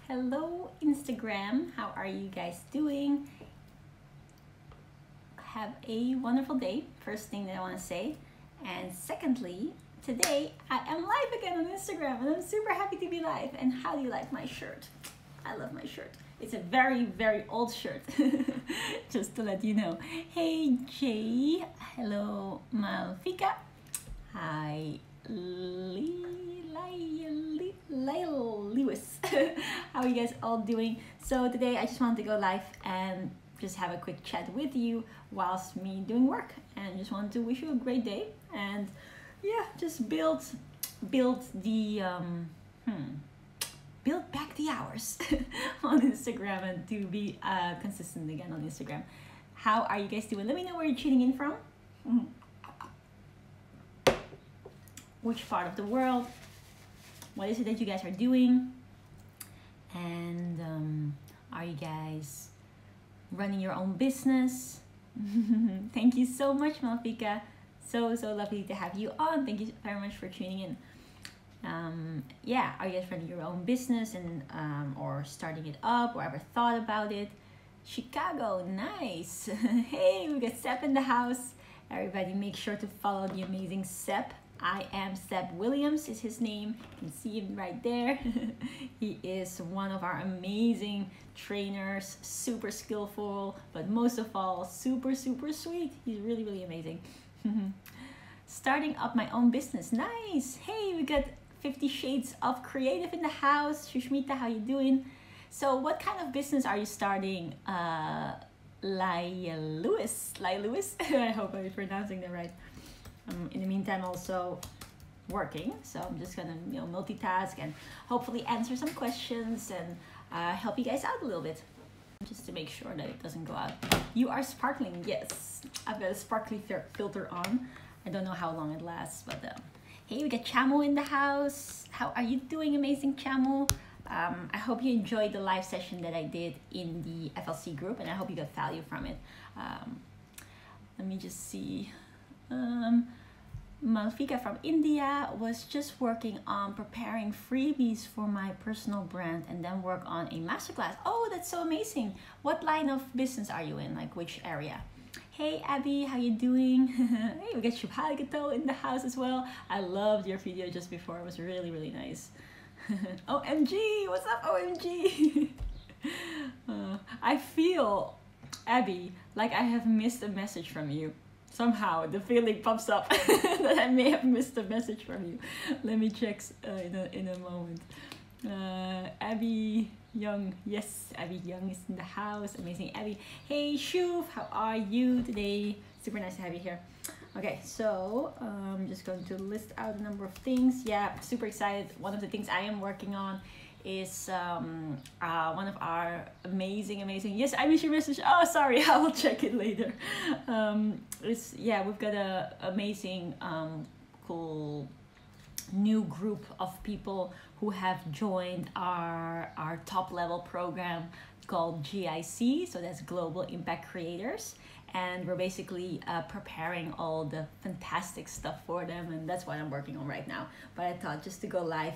Hello Instagram, how are you guys doing? Have a wonderful day, first thing that I want to say. And secondly, today I am live again on Instagram and I'm super happy to be live. And how do you like my shirt? I love my shirt. It's a very, very old shirt, just to let you know. Hey Jay, hello Malfika. Hi Lewis. How are you guys all doing? So today I just wanted to go live and just have a quick chat with you whilst me doing work, and just wanted to wish you a great day, and yeah, just build back the hours on Instagram and to be consistent again on Instagram. How are you guys doing? Let me know where you're tuning in from. Which part of the world? What is it that you guys are doing? And are you guys running your own business? Thank you so much, Malfika. So lovely to have you on. Thank you very much for tuning in. Yeah, are you guys running your own business and or starting it up, or ever thought about it? Chicago, nice. Hey, we got Sep in the house. Everybody make sure to follow the amazing Sep. I am Sep Williams is his name. You can see him right there. He is one of our amazing trainers, super skillful, but most of all, super sweet. He's really, really amazing. Starting up my own business, nice. Hey, we got 50 Shades of Creative in the house. Shushmita, how you doing? So what kind of business are you starting? Lewis. I hope I'm pronouncing that right. In the meantime, also working, so I'm just gonna multitask and hopefully answer some questions and help you guys out a little bit, just to make sure that it doesn't go out. You are sparkling, yes. I've got a sparkly filter on. I don't know how long it lasts, but hey, we got Chamo in the house. How are you doing, amazing Chamo? I hope you enjoyed the live session that I did in the FLC group, and I hope you got value from it. Let me just see. Malfika from India was just working on preparing freebies for my personal brand and then work on a masterclass. Oh, that's so amazing. What line of business are you in? Like which area? Hey Abby, how you doing? Hey, we got Tjibaria in the house as well. I loved your video just before. It was really, really nice. OMG, what's up OMG? I feel, Abby, like I have missed a message from you. Somehow the feeling pops up that I may have missed a message from you. Let me check in a moment. Abby Young, yes, Abby Young is in the house. Amazing Abby. Hey Shuf, how are you today? Super nice to have you here. Okay, so I'm just going to list out a number of things. Yeah, super excited. One of the things I am working on is one of our amazing, yes, I missed your message. Oh, sorry, I will check it later. We've got a amazing cool new group of people who have joined our top level program called GIC, so that's Global Impact Creators. And we're basically preparing all the fantastic stuff for them, and that's what I'm working on right now. But I thought just to go live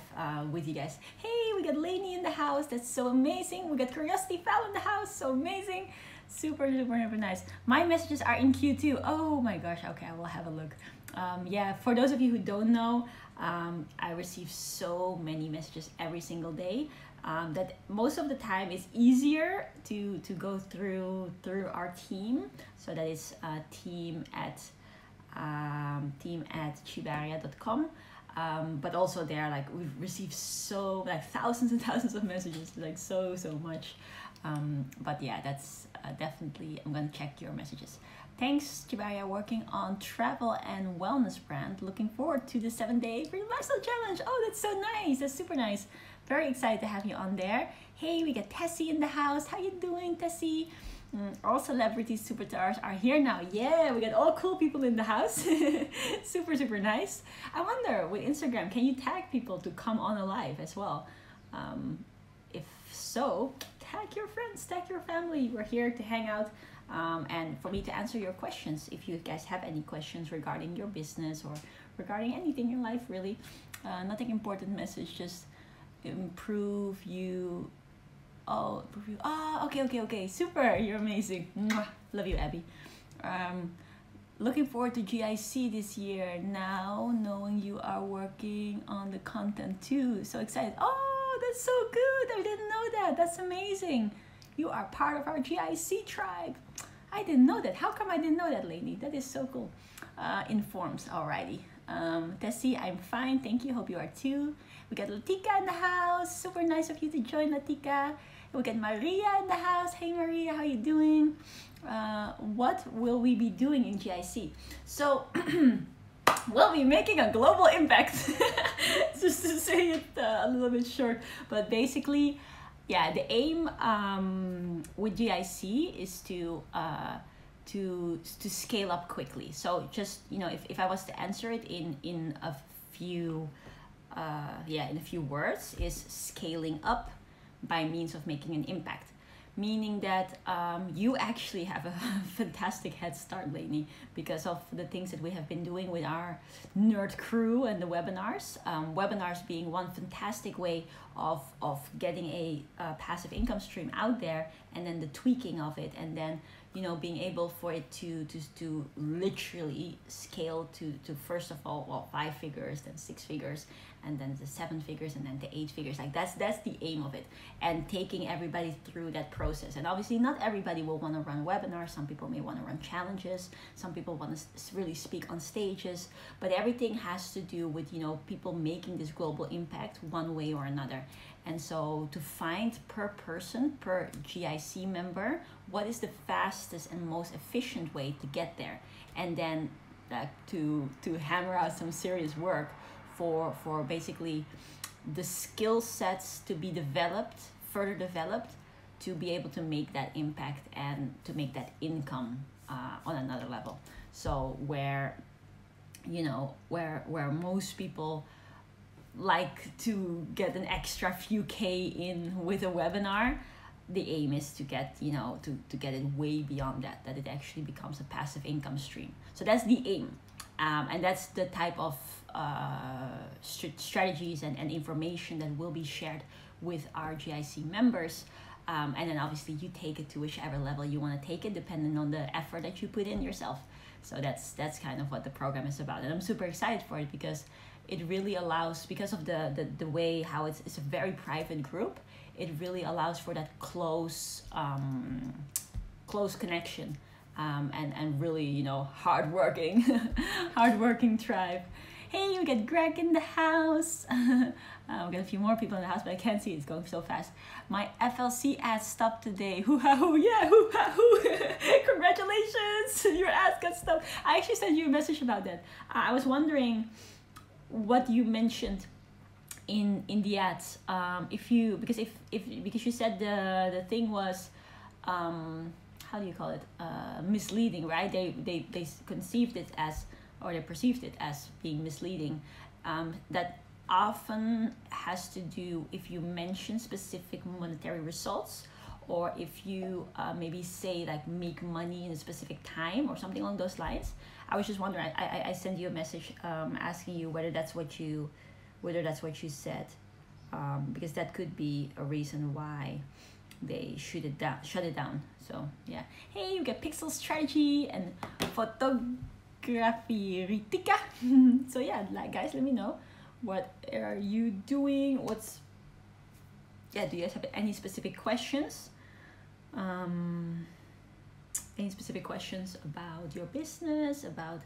with you guys. Hey, we got Lainey in the house. That's so amazing. We got Curiosity Fell in the house. So amazing. Super nice. My messages are in queue too. Oh my gosh. Okay, I will have a look. Yeah, for those of you who don't know, I receive so many messages every single day. That most of the time is easier to go through our team. So that is team at tjibaria.com. But also there, like, we've received thousands and thousands of messages, like so much. But yeah, that's definitely, I'm gonna check your messages. Thanks, Tjibaria, working on travel and wellness brand. Looking forward to the 7-day free lifestyle challenge. Oh, that's so nice. That's super nice. Very excited to have you on there. Hey, we got Tessie in the house. How you doing, Tessie? All celebrity superstars are here now. Yeah, we got all cool people in the house. super nice. I wonder, with Instagram, can you tag people to come on a live as well? If so, tag your friends, tag your family. We're here to hang out and for me to answer your questions. If you guys have any questions regarding your business or regarding anything in life, really. Nothing important message, just improve you Oh, preview. Ah, okay. Super. You're amazing. Mwah. Love you, Abby. Looking forward to GIC this year. Now, knowing you are working on the content too. So excited. Oh, that's so good. I didn't know that. That's amazing. You are part of our GIC tribe. I didn't know that. How come I didn't know that, lady? That is so cool. Informs. Alrighty. Tessie, I'm fine. Thank you. Hope you are too. We got Latika in the house. Super nice of you to join, Latika. We got Maria in the house. Hey, Maria. How you doing? What will we be doing in GIC? So we'll be making a global impact. Just to say it a little bit short, but basically, yeah, the aim with GIC is to scale up quickly. So just, you know, if I was to answer it in a few words, is scaling up by means of making an impact. Meaning that you actually have a fantastic head start, Lainey, because of the things that we have been doing with our nerd crew and the webinars. Webinars being one fantastic way of getting a passive income stream out there, and then the tweaking of it, and then, you know, being able for it to literally scale to first of all, well, 5 figures, then 6 figures, and then the 7 figures, and then the 8 figures. Like that's the aim of it, and taking everybody through that process. And obviously not everybody will want to run webinars. Some people may want to run challenges. Some people want to really speak on stages, but everything has to do with, you know, people making this global impact one way or another. And so to find per person, per GIC member, what is the fastest and most efficient way to get there, and then to hammer out some serious work for basically the skill sets to be developed, further developed, to be able to make that impact and to make that income on another level. So where, you know, where most people like to get an extra few K in with a webinar, the aim is to get, you know, to get it way beyond that it actually becomes a passive income stream. So that's the aim. And that's the type of strategies and information that will be shared with our GIC members. And then obviously you take it to whichever level you want to take it, depending on the effort that you put in yourself. So that's kind of what the program is about. And I'm super excited for it because it really allows, because of the way how it's a very private group, it really allows for that close connection. And really, you know, hardworking tribe. Hey, we got Greg in the house. We got a few more people in the house, but I can't see it. It's going so fast. My FLC ads stopped today. Hoo-ha-hoo, yeah, hoo-ha-hoo. Congratulations, your ads got stopped. I actually sent you a message about that. I was wondering what you mentioned in the ads. Because you said the thing was, how do you call it? Misleading, right? They conceived it as, or they perceived it as being misleading. That often has to do if you mention specific monetary results, or if you maybe say like make money in a specific time or something along those lines. I was just wondering. I sent you a message asking you whether that's what you said, because that could be a reason why they shut it down. So yeah. Hey, you got Pixel Strategy and Photography Ritika. So yeah, like guys, let me know, what are you doing? Do you guys have any specific questions? Any specific questions about your business, about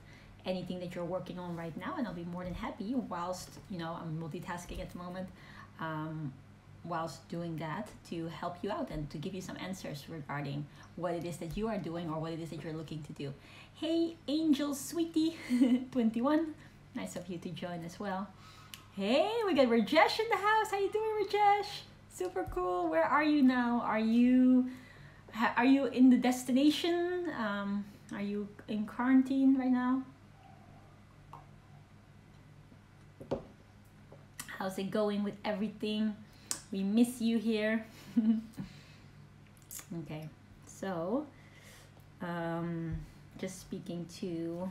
anything that you're working on right now? And I'll be more than happy, whilst, you know, I'm multitasking at the moment, whilst doing that, to help you out and to give you some answers regarding what it is that you are doing or what it is that you're looking to do. Hey, Angel Sweetie 21, nice of you to join as well. Hey, we got Rajesh in the house. How you doing, Rajesh? Super cool. Where are you now? Are you in the destination? Are you in quarantine right now? How's it going with everything? We miss you here. Okay, so just speaking to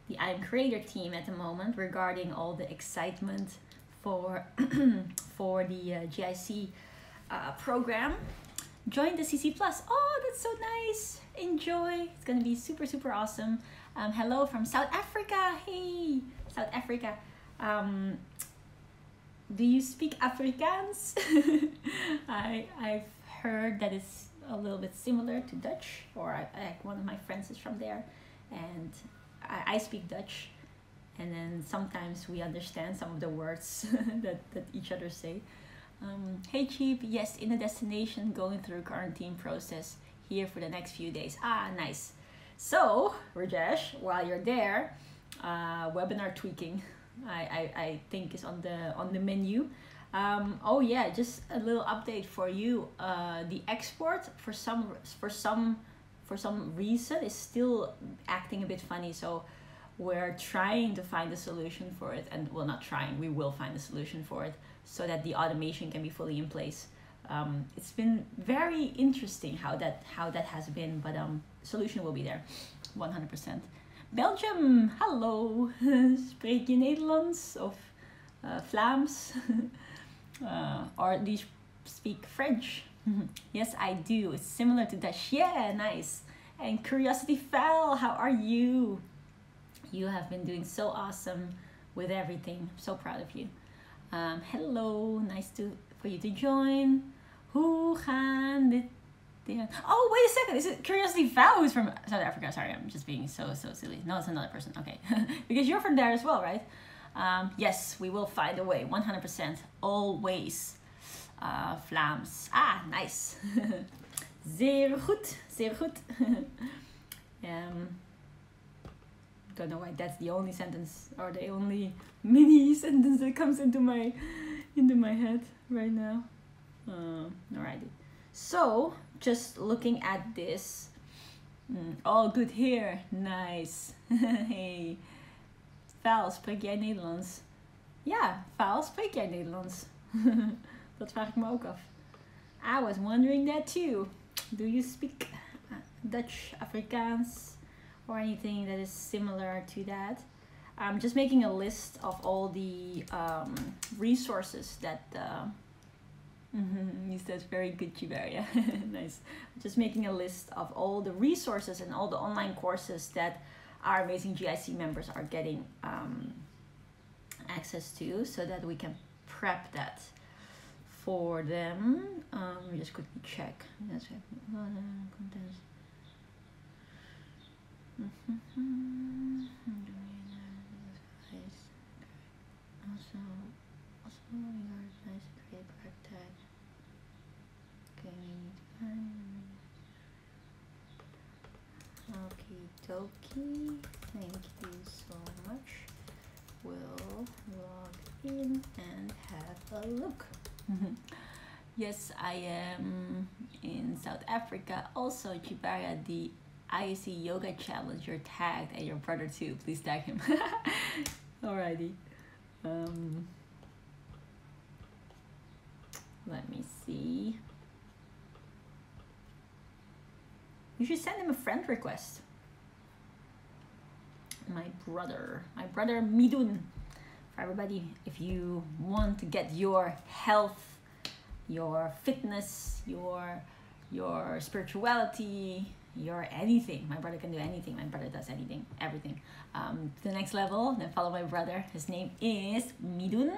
the I Am Creator team at the moment regarding all the excitement for for the GIC program. Join the CC Plus. Oh, that's so nice. Enjoy. It's gonna be super, super awesome. Hello from South Africa. Hey, South Africa. Do you speak Afrikaans? I've heard that it's a little bit similar to Dutch, or one of my friends is from there, and I speak Dutch, and then sometimes we understand some of the words that each other say. Hey Cheap, yes, in a destination, going through quarantine process here for the next few days. Ah, nice. So, Rajesh, while you're there, webinar tweaking, I think is on the menu. Oh yeah, just a little update for you. The export for some reason is still acting a bit funny, so we're trying to find a solution for it, and well, not trying, we will find a solution for it so that the automation can be fully in place. It's been very interesting how that has been, but solution will be there 100%. Belgium, hallo. Spreek je Nederlands of Vlaams? Or do you speak French? Yes, I do. It's similar to Dutch. Yeah, nice. And Curiosity Fell, how are you? You have been doing so awesome with everything. I'm so proud of you. Hello, nice for you to join. Hoe gaan dit? Oh, wait a second. Is it Curiosity Val who's from South Africa? Sorry, I'm just being so silly. No, it's another person. Okay, because you're from there as well, right? Yes, we will find a way. 100%. Always. Vlaams. Ah, nice. Zeer goed. Zeer goed. Don't know why that's the only sentence or the only mini sentence that comes into my head right now. Alrighty. So just looking at this. All good here. Nice. Hey. Val, spreek jij Nederlands? Ja, Val, spreek jij Nederlands? Dat vraag ik me ook af. I was wondering that too. Do you speak Dutch, Afrikaans, or anything that is similar to that? I'm just making a list of all the resources that you said very good, Tjibaria. Nice. Just making a list of all the resources and all the online courses that our amazing GIC members are getting access to, so that we can prep that for them. Just quickly check. That's it. Contents. Also regard nice create tag. Okay, we need to find. Okie dokie. Thank you so much. We'll log in and have a look. Yes, I am in South Africa. Also, Tjibaria, the IAC Yoga Challenge, you're tagged, and your brother too. Please tag him. Alrighty. Let me see. You should send him a friend request. My brother Midun. For everybody, if you want to get your health, your fitness, your spirituality, your anything. My brother can do anything. My brother does anything, everything. To the next level, then follow my brother. His name is Midun,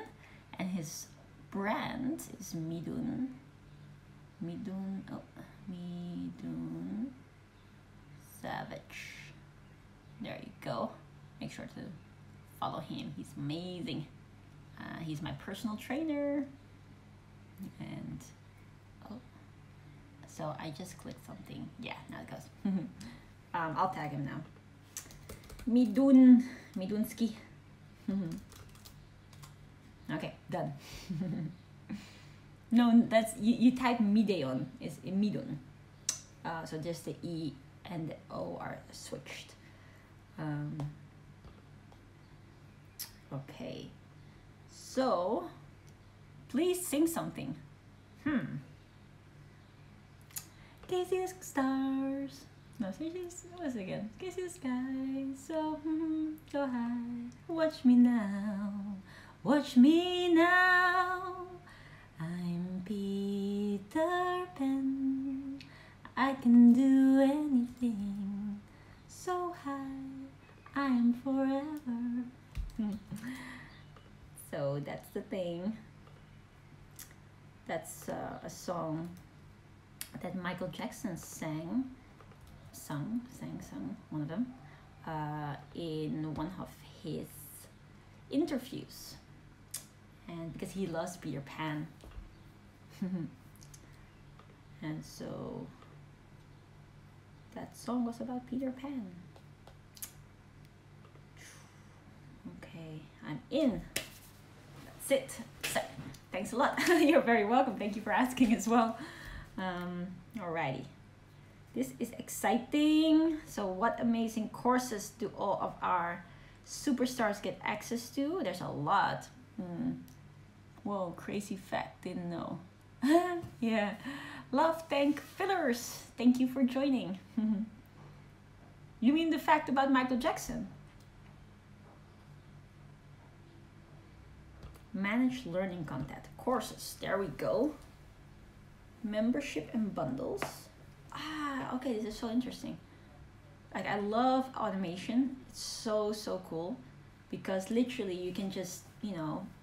and his brand is Midun. Midun Savage. There you go. Make sure to follow him. He's amazing. He's my personal trainer. And so I just clicked something. Yeah, now it goes. I'll tag him now. Midunski. Okay, done. No, that's you type Mideon is Midun. So just the E and the O are switched. Okay. So please sing something. Can you see the stars? No, what's it again? Can you see the sky? So high. Watch me now. Watch me now. I'm Peter Peter Pan, I can do anything. So high, I am forever. So that's the thing. That's a song that Michael Jackson sang, one of them, in one of his interviews, and because he loves Peter Pan. And so that song was about Peter Pan. Okay, I'm in. That's it. So, thanks a lot. You're very welcome. Thank you for asking as well. Alrighty. This is exciting. So what amazing courses do all of our superstars get access to? There's a lot. Whoa, crazy fact, didn't know. Yeah. Love Tank Fillers, thank you for joining. You mean the fact about Michael Jackson? Managed learning content, courses, there we go. Membership and bundles. Okay, this is so interesting. Like, I love automation. It's so cool, because literally you can just,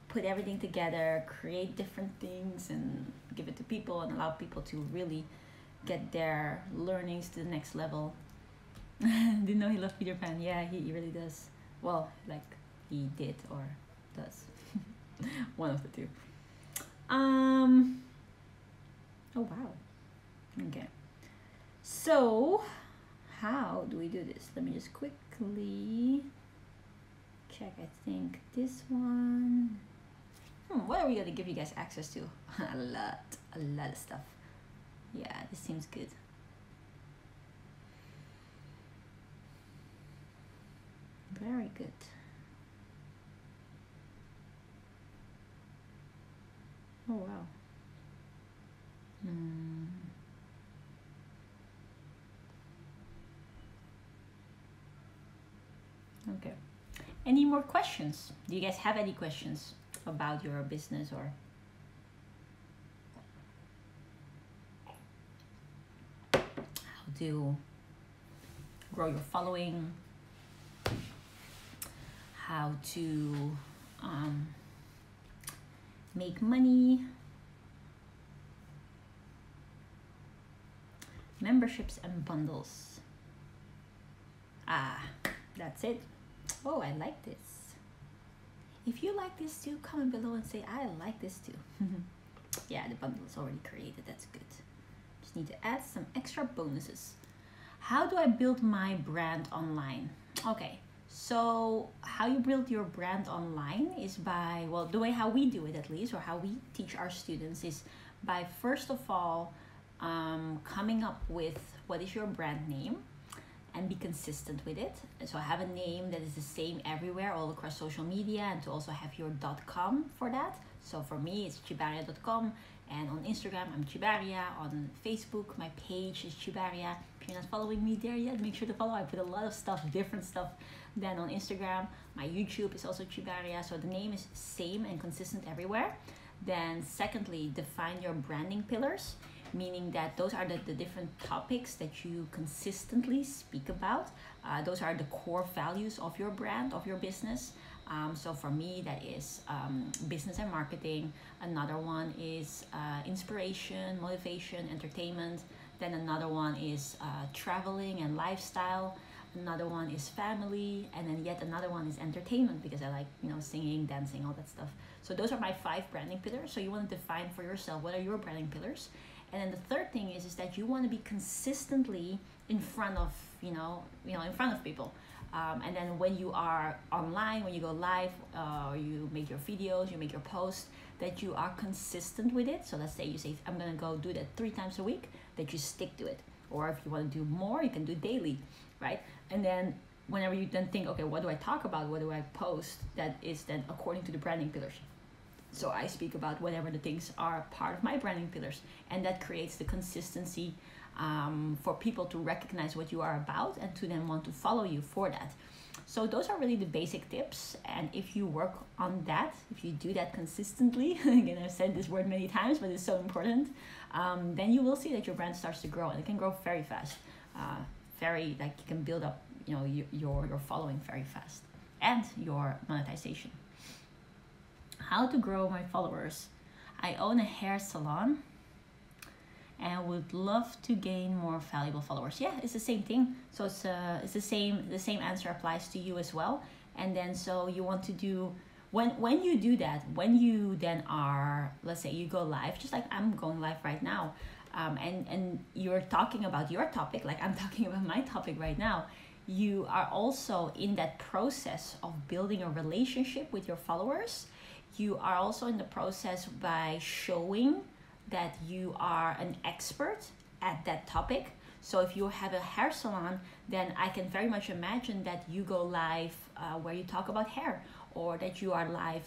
put everything together, create different things and give it to people and allow people to really get their learnings to the next level. Didn't know he loved Peter Pan. Yeah, he really does. Well, like, he did or does. One of the two. Oh wow. Okay. So how do we do this? Let me just quickly check. I think this one. What are we gonna give you guys access to? a lot of stuff. Yeah, this seems good. Very good. Oh wow. Okay. Any more questions? Do you guys have any questions about your business or how to grow your following? How to make money? Memberships and bundles. That's it. Oh, I like this. If you like this too, comment below and say I like this too. Yeah, the bundle is already created. That's good. Just need to add some extra bonuses. How do I build my brand online? Okay, so how you build your brand online is by, well, the way how we do it at least, or how we teach our students, is by first of all coming up with what is your brand name and be consistent with it. So have a name that is the same everywhere, all across social media, and to also have your .com for that. So for me, it's tjibaria.com, and on Instagram, I'm Tjibaria. On Facebook, my page is Tjibaria. If you're not following me there yet, make sure to follow. I put a lot of stuff, different stuff than on Instagram. My YouTube is also Tjibaria, so the name is same and consistent everywhere. Then secondly, define your branding pillars, meaning that those are the different topics that you consistently speak about. Those are the core values of your brand, of your business. So for me, that is business and marketing. Another one is inspiration, motivation, entertainment. Then another one is traveling and lifestyle. Another one is family, and then yet another one is entertainment, because I like, singing, dancing, all that stuff. So those are my 5 branding pillars. So you want to define for yourself what are your branding pillars. And then the third thing is that you want to be consistently in front of, in front of people. And then when you are online, when you go live, or you make your videos, you make your posts, that you are consistent with it. So let's say you say, I'm going to go do that 3 times a week, that you stick to it. Or if you want to do more, you can do daily, right? And then whenever you then think, okay, what do I talk about? What do I post? That is then according to the branding pillars. So I speak about whatever the things are part of my branding pillars, and that creates the consistency for people to recognize what you are about and to then want to follow you for that. So those are really the basic tips. And if you work on that, if you do that consistently, again, I've said this word many times, but it's so important, then you will see that your brand starts to grow, and it can grow very fast. Very, like, you can build up, you know, your following very fast, and your monetization. How to grow my followers. I own a hair salon and would love to gain more valuable followers. Yeah, it's the same thing. So it's the same answer applies to you as well. And then so you want to do, when you do that, when you then are, let's say you go live, just like I'm going live right now, and you're talking about your topic, like I'm talking about my topic right now, you are also in that process of building a relationship with your followers. You are also in the process by showing that you are an expert at that topic. So if you have a hair salon, then I can very much imagine that you go live where you talk about hair, or that you are live,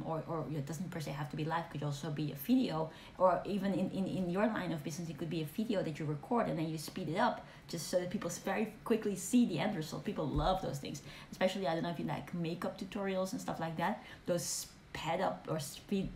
or it doesn't per se have to be live, could also be a video, or even in your line of business, it could be a video that you record and then you speed it up just so that people very quickly see the end result. People love those things, especially, I don't know if you like makeup tutorials and stuff like that. Those sped up or sped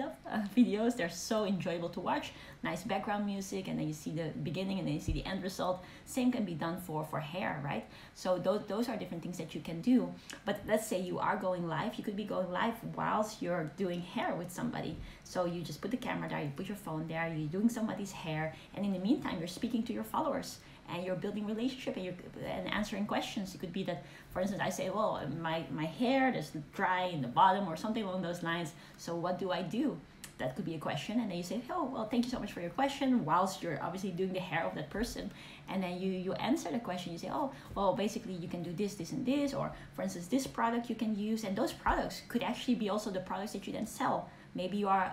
up videos, they're so enjoyable to watch. Nice background music, and then you see the beginning and then you see the end result. Same can be done for hair, right? So those are different things that you can do. But let's say you are going live, you could be going live whilst you're doing hair with somebody. So you just put the camera there, you put your phone there, you're doing somebody's hair, and in the meantime you're speaking to your followers and you're building relationship, and answering questions. It could be that, for instance, I say, well, my hair is dry in the bottom or something along those lines, so what do I do? That could be a question, and then you say, oh, well, thank you so much for your question, whilst you're obviously doing the hair of that person. And then you answer the question. You say, oh, well, basically you can do this, this, and this, or for instance, this product you can use, and those products could actually be also the products that you then sell. Maybe you are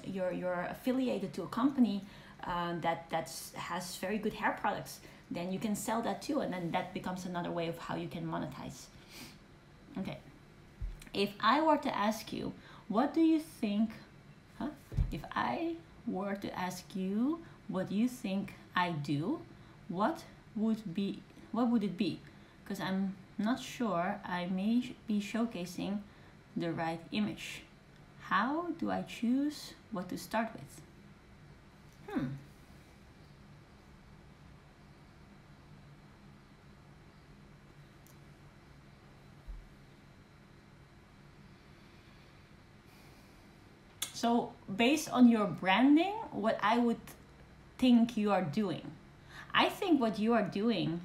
you're affiliated to a company that has very good hair products. Then you can sell that too, and then that becomes another way of how you can monetize. Okay, if I were to ask you, what do you think? If I were to ask you what you think I do, what would it be? Because I'm not sure I may be showcasing the right image. How do I choose what to start with? So based on your branding, what I would think you are doing. I think what you are doing,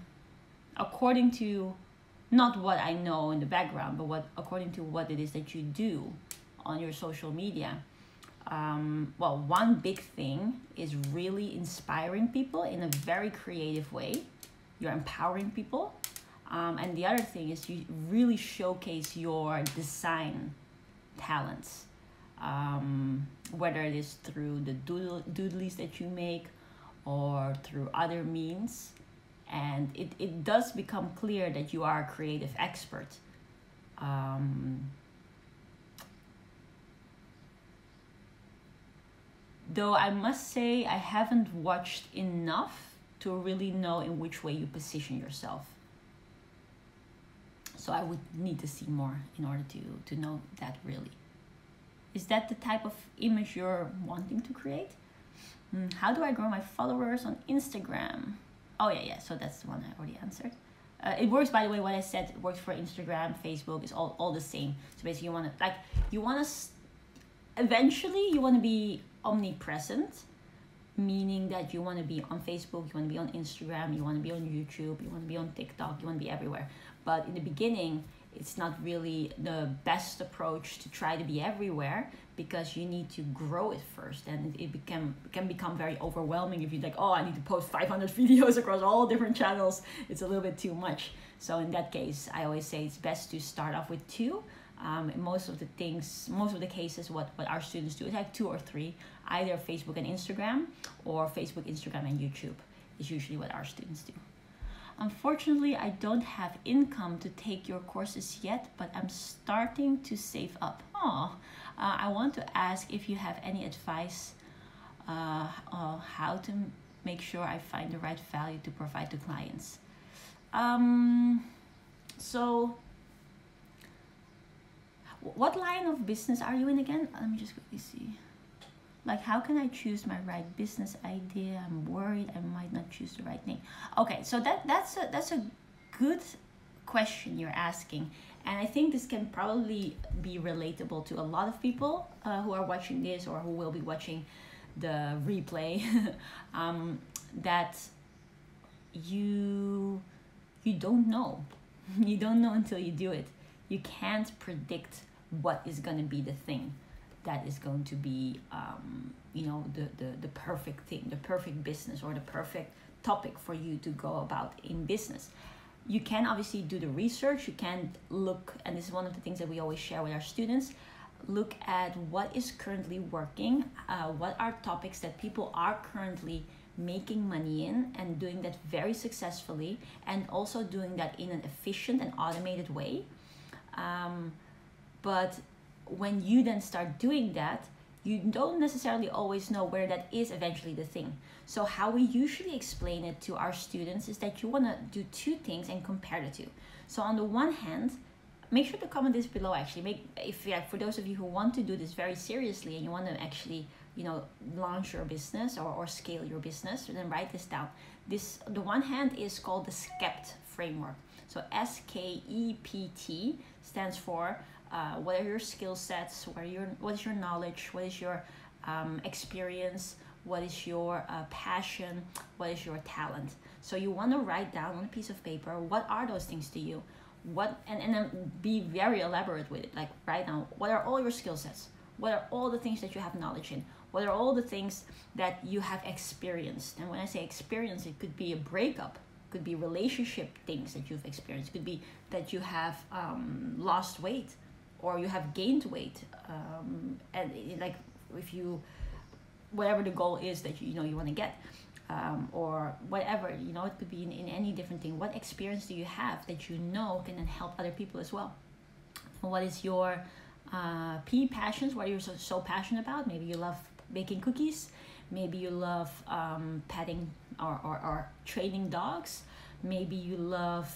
according to not what I know in the background, but according to what it is that you do on your social media. Well, one big thing is really inspiring people in a very creative way. You're empowering people. And the other thing is you really showcase your design talents. Whether it is through the doodlies that you make or through other means. And it does become clear that you are a creative expert. Though I must say I haven't watched enough to really know in which way you position yourself. So I would need to see more in order to know that really. Is that the type of image you're wanting to create? How do I grow my followers on Instagram? Oh yeah, so that's the one I already answered. It works, by the way, what I said, it works for Instagram, Facebook, it's all the same. So basically eventually you want to be omnipresent, meaning that you want to be on Facebook, you want to be on Instagram, you want to be on YouTube, you want to be on TikTok, you want to be everywhere. But in the beginning, it's not really the best approach to try to be everywhere, because you need to grow it first, and it can become very overwhelming if you're like, oh, I need to post 500 videos across all different channels. It's a little bit too much. So in that case, I always say it's best to start off with 2. Most of the cases, what our students do is like 2 or 3, either Facebook and Instagram, or Facebook, Instagram, and YouTube is usually what our students do. Unfortunately, I don't have income to take your courses yet, but I'm starting to save up. I want to ask if you have any advice on how to make sure I find the right value to provide to clients. So what line of business are you in again? Let me just quickly see. Like, how can I choose my right business idea? I'm worried I might not choose the right thing. Okay, so that's a good question you're asking, and I think this can probably be relatable to a lot of people who are watching this or who will be watching the replay. That you don't know. You don't know until you do it. You can't predict what is going to be the thing that is going to be the perfect thing, the perfect business, or the perfect topic for you to go about in business. You can obviously do the research. You can look, and this is one of the things that we always share with our students, look at what is currently working, what are topics that people are currently making money in and doing that very successfully, and also doing that in an efficient and automated way. But when you then start doing that, you don't necessarily always know where that is eventually the thing. So how we usually explain it to our students is that you want to do two things and compare the two. So on the one hand, make sure to comment this below actually. For those of you who want to do this very seriously and you want to actually launch your business or scale your business, then write this down. The one hand is called the Scaped Framework. So SKEPT stands for what are your skill sets, what is your knowledge, what is your experience, what is your passion, what is your talent. So you want to write down on a piece of paper, what are those things to you? And then be very elaborate with it. Like, write down, what are all your skill sets? What are all the things that you have knowledge in? What are all the things that you have experienced? And when I say experience, it could be a breakup, could be relationship things that you've experienced, could be that you have lost weight or you have gained weight, and like whatever the goal is that you want to get, or whatever, it could be in any different thing. What experience do you have that can then help other people as well? And what is your passions? What are you so passionate about? Maybe you love baking cookies. Maybe you love petting or training dogs. Maybe you love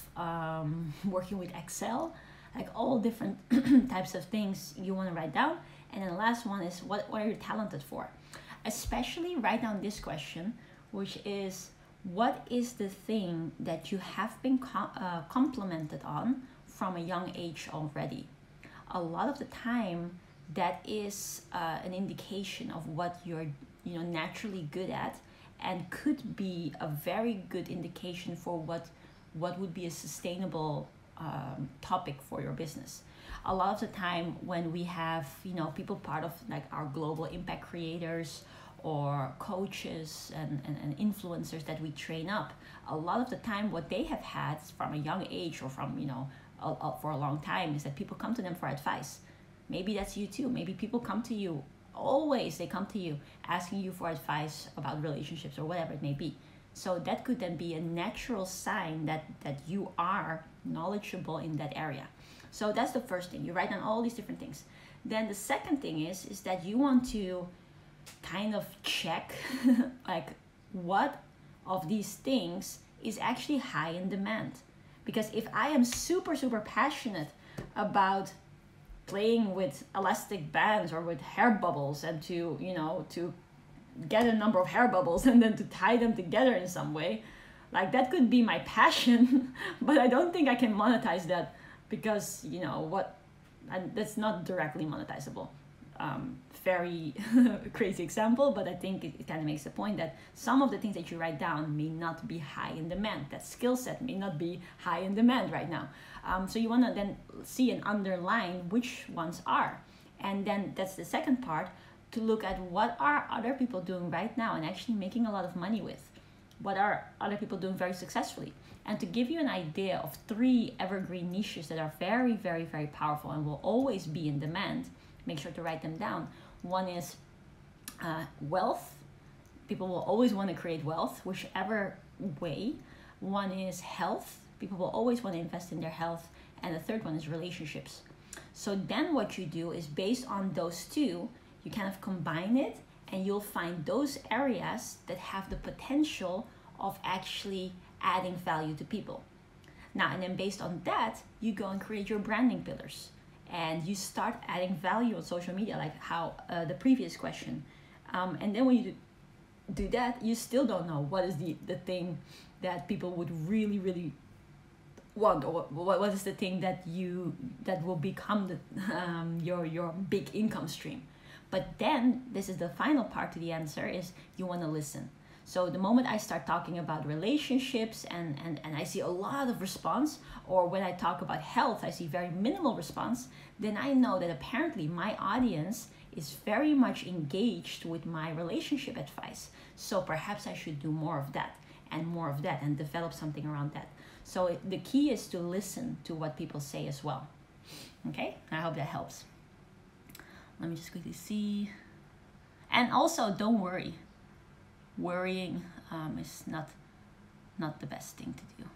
working with Excel. Like, all different types of things you want to write down. And then the last one is what are you talented for? Especially write down this question, which is, what is the thing that you have been complimented on from a young age already? A lot of the time, that is an indication of what you're naturally good at, and could be a very good indication for what would be a sustainable topic for your business. A lot of the time when we have people part of like our global impact creators or coaches and influencers that we train up, a lot of the time what they have had from a young age or from for a long time is that people come to them for advice. Maybe that's you too. Maybe people come to you, always they come to you asking you for advice about relationships or whatever it may be. So that could then be a natural sign that you are knowledgeable in that area. So that's the first thing. You write down all these different things. Then the second thing is that you want to kind of check like, what of these things is actually high in demand. Because if I am super, super passionate about playing with elastic bands or with hair bubbles, and to get a number of hair bubbles and then to tie them together in some way, like, that could be my passion, but I don't think I can monetize that, because that's not directly monetizable. Very crazy example, but I think it kind of makes the point that some of the things that you write down may not be high in demand. That skill set may not be high in demand right now. So you want to then see and underline which ones are. And then that's the second part, to look at what are other people doing right now and actually making a lot of money with. What are other people doing very successfully? And to give you an idea of 3 evergreen niches that are very, very, very powerful and will always be in demand, make sure to write them down. One is wealth. People will always want to create wealth, whichever way. One is health. People will always want to invest in their health. And the third one is relationships. So then what you do is, based on those 2, you kind of combine it, and you'll find those areas that have the potential of actually adding value to people. Now, and then based on that, you go and create your branding pillars, and you start adding value on social media, like how the previous question. And then when you do that, you still don't know what is the thing that people would really, really want, or what is the thing that will become your big income stream. But then this is the final part to the answer, is you want to listen. So the moment I start talking about relationships and I see a lot of response, or when I talk about health, I see very minimal response, then I know that apparently my audience is very much engaged with my relationship advice. So perhaps I should do more of that and develop something around that. So the key is to listen to what people say as well. Okay, I hope that helps. Let me just quickly see. And also, don't worry. Worrying is not the best thing to do.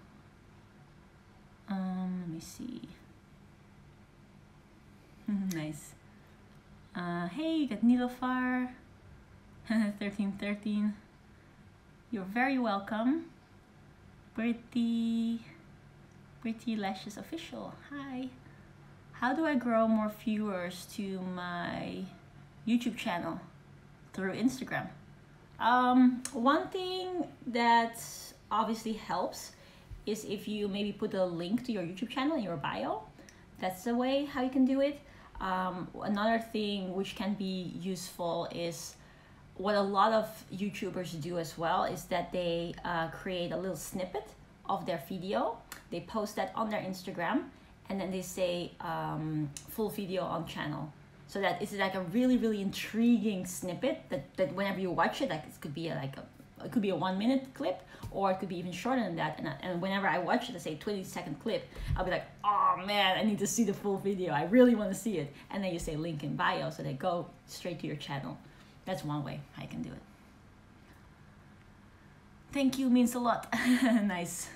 Let me see. Nice. Hey, you got Nilofar. 1313. You're very welcome. Pretty Lashes Official. Hi. How do I grow more viewers to my YouTube channel? Through Instagram. One thing that obviously helps is if you maybe put a link to your YouTube channel in your bio. That's the way how you can do it. Another thing which can be useful is what a lot of YouTubers do as well, is that they create a little snippet of their video. They post that on their Instagram, and then they say full video on channel. So that it's like a really, really intriguing snippet that whenever you watch it, like it could be a 1 minute clip, or it could be even shorter than that. And whenever I watch it, I say 20-second clip, I'll be like, oh man, I need to see the full video. I really want to see it. And then you say link in bio, so they go straight to your channel. That's one way I can do it. Thank you, means a lot. Nice.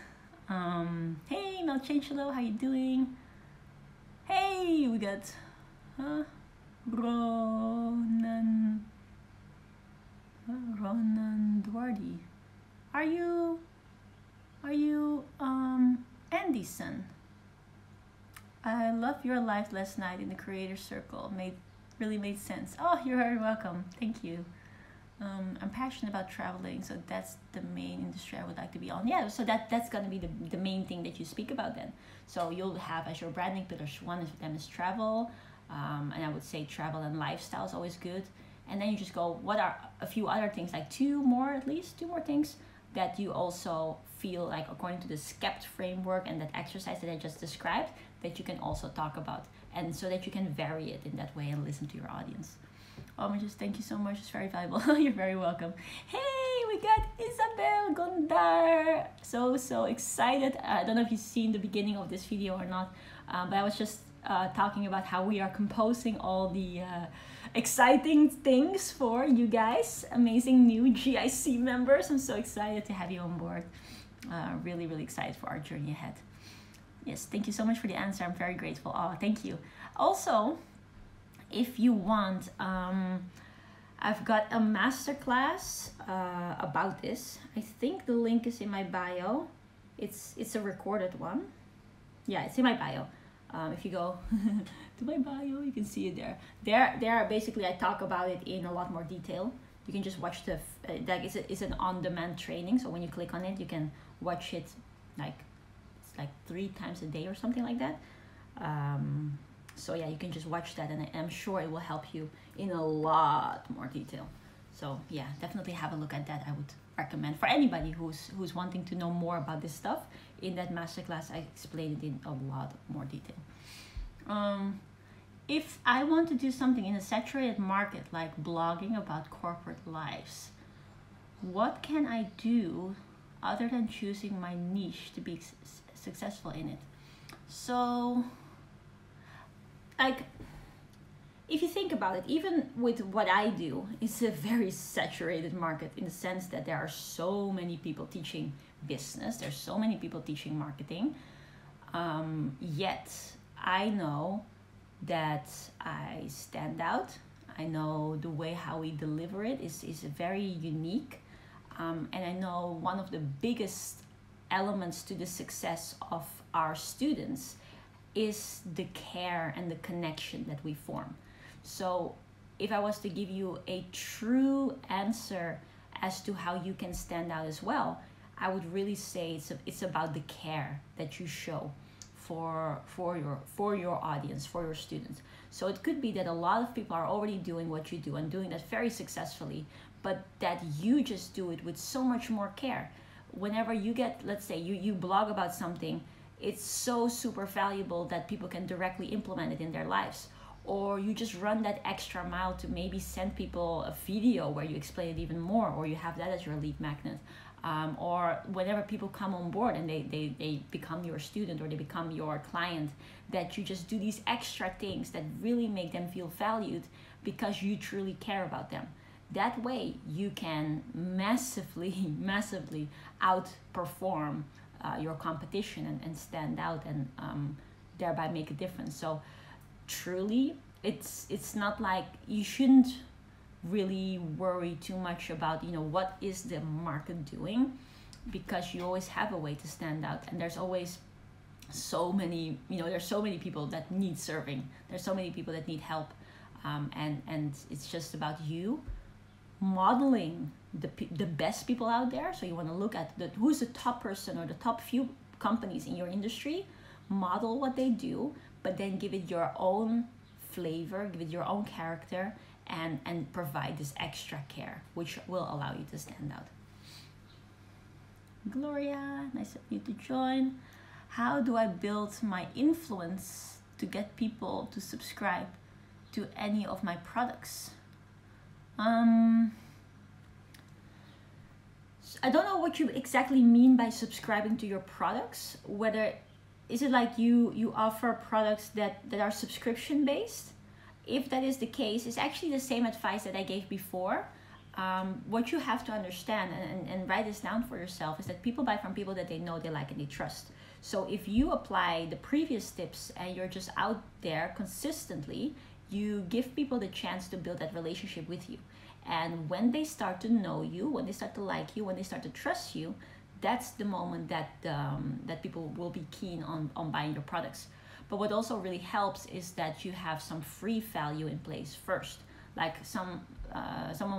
Hey, Melchangelo, how you doing? Hey, we got Ronan Dwardi. Are you Andy's son? I love your live last night in the creator circle. Really made sense. Oh, you're very welcome. Thank you. I'm passionate about traveling, so that's the main industry I would like to be on. Yeah, so that's gonna be the main thing that you speak about then. So you'll have as your branding pillars, one of them is travel, and I would say travel and lifestyle is always good. And then you just go, what are a few other things, like two more things that you also feel like, according to the Scaped Framework and that exercise that I just described, that you can also talk about, and so that you can vary it in that way and listen to your audience. Just thank you so much. It's very valuable. You're very welcome. Hey, we got Isabel Gondar. So excited. I don't know if you've seen the beginning of this video or not, but I was just talking about how we are composing all the exciting things for you guys, amazing new GIC members. I'm so excited to have you on board. Really, really excited for our journey ahead. Yes, thank you so much for the answer. I'm very grateful. Oh, thank you. Also, if you want, I've got a masterclass about this. I think the link is in my bio. It's a recorded one. Yeah, it's in my bio. If you go to my bio, you can see it there. There basically I talk about it in a lot more detail. You can just watch the like it's an on-demand training. So when you click on it, you can watch it like 3 times a day or something like that. So yeah, you can just watch that, and I'm sure it will help you in a lot more detail. So yeah, definitely have a look at that. I would recommend for anybody who's wanting to know more about this stuff. In that masterclass, I explained it in a lot more detail. If I want to do something in a saturated market, like blogging about corporate lives, what can I do other than choosing my niche to be successful in it? So, like, if you think about it, even with what I do, it's a very saturated market in the sense that there are so many people teaching business, there's so many people teaching marketing, yet I know that I stand out. I know the way how we deliver it is very unique, and I know one of the biggest elements to the success of our students is the care and the connection that we form. So if I was to give you a true answer as to how you can stand out as well, I would really say it's about the care that you show for your audience, for your students. So it could be that a lot of people are already doing what you do and doing that very successfully, but that you just do it with so much more care. Whenever you get, let's say you blog about something, it's so super valuable that people can directly implement it in their lives. Or you just run that extra mile to maybe send people a video where you explain it even more, or you have that as your lead magnet. Or whenever people come on board and they become your student or they become your client, that you just do these extra things that really make them feel valued because you truly care about them. That way you can massively outperform your competition and stand out and thereby make a difference. So truly, it's not like you shouldn't really worry too much about, you know, what is the market doing, because you always have a way to stand out, and there's always so many, you know, there's so many people that need serving, there's so many people that need help, and it's just about you modeling the best people out there. So you want to look at who's the top person or the top few companies in your industry, model what they do, but then give it your own flavor, give it your own character, and provide this extra care, which will allow you to stand out. Gloria, nice of you to join. How do I build my influence to get people to subscribe to any of my products? I don't know what you exactly mean by subscribing to your products. Whether is it like you offer products that are subscription based? If that is the case, it's actually the same advice that I gave before. What you have to understand and write this down for yourself is that people buy from people that they know, they like, and they trust. So if you apply the previous tips and you're just out there consistently, you give people the chance to build that relationship with you. And when they start to know you, when they start to like you, when they start to trust you, that's the moment that people will be keen on buying your products. But what also really helps is that you have some free value in place first. Like someone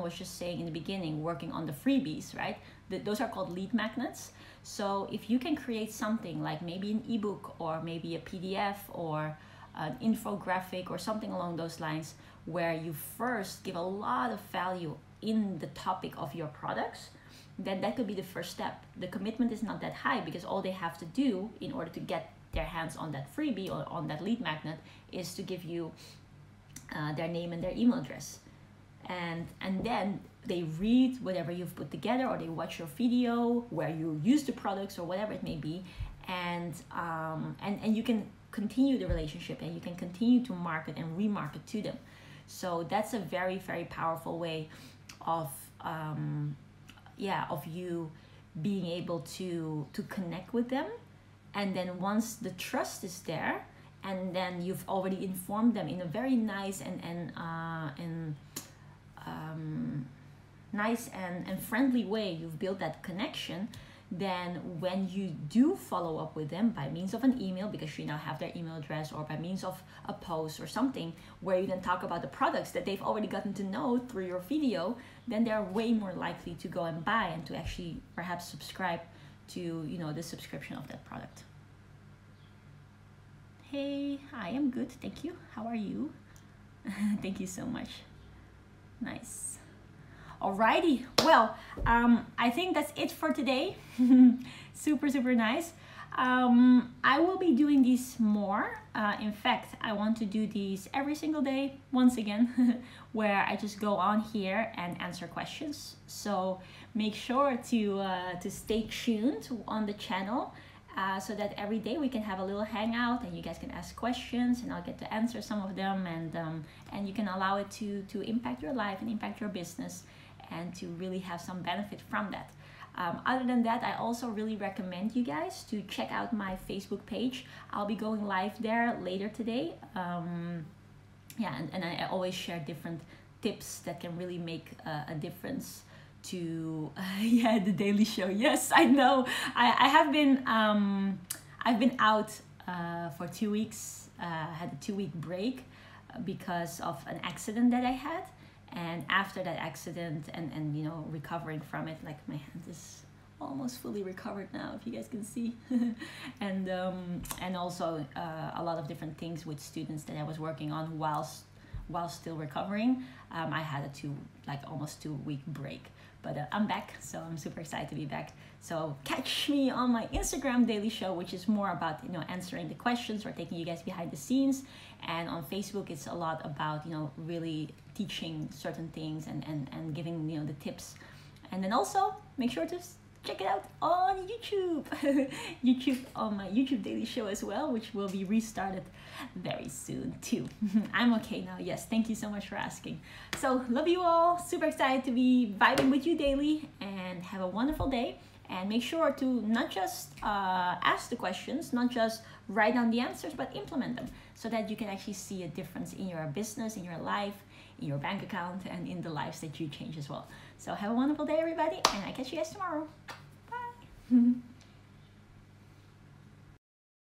was just saying in the beginning, working on the freebies, right? Those are called lead magnets. So if you can create something like maybe an ebook or maybe a PDF or an infographic or something along those lines, where you first give a lot of value in the topic of your products, then that could be the first step. The commitment is not that high, because all they have to do in order to get their hands on that freebie or on that lead magnet is to give you their name and their email address, and then they read whatever you've put together, or they watch your video where you use the products or whatever it may be, and you can continue the relationship and you can continue to market and remarket to them. So that's a very, very powerful way of you being able to connect with them. And then once the trust is there, and then you've already informed them in a very nice and friendly way, you've built that connection, then when you do follow up with them by means of an email, because you now have their email address, or by means of a post or something where you then talk about the products that they've already gotten to know through your video, then they're way more likely to go and buy and to actually perhaps subscribe to, you know, the subscription of that product. Hey, I am good, thank you. How are you? Thank you so much. Nice. Alrighty, well, I think that's it for today. Super, super nice. I will be doing these more. In fact, I want to do these every single day, once again, where I just go on here and answer questions. So make sure to stay tuned on the channel, so that every day we can have a little hangout and you guys can ask questions and I'll get to answer some of them, and you can allow it to impact your life and impact your business, and to really have some benefit from that. Other than that, I also really recommend you guys to check out my Facebook page. I'll be going live there later today. And I always share different tips that can really make a difference to the daily show. Yes, I know. I have been I've been out for 2 weeks. Had a 2-week break because of an accident that I had. And after that accident and you know, recovering from it, like my hand is almost fully recovered now, if you guys can see. and also a lot of different things with students that I was working on while still recovering. I had a almost 2-week break, but I'm back, so I'm super excited to be back. So catch me on my Instagram daily show, which is more about, you know, answering the questions or taking you guys behind the scenes. And on Facebook, it's a lot about, you know, really teaching certain things and giving, you know, the tips. And then also make sure to check it out on YouTube. YouTube, on my YouTube daily show as well, which will be restarted very soon too. I'm okay now. Yes, thank you so much for asking. So love you all. Super excited to be vibing with you daily, and have a wonderful day. And make sure to not just ask the questions, not just write down the answers, but implement them so that you can actually see a difference in your business, in your life, in your bank account, and in the lives that you change as well. So have a wonderful day, everybody, and I catch you guys tomorrow. Bye.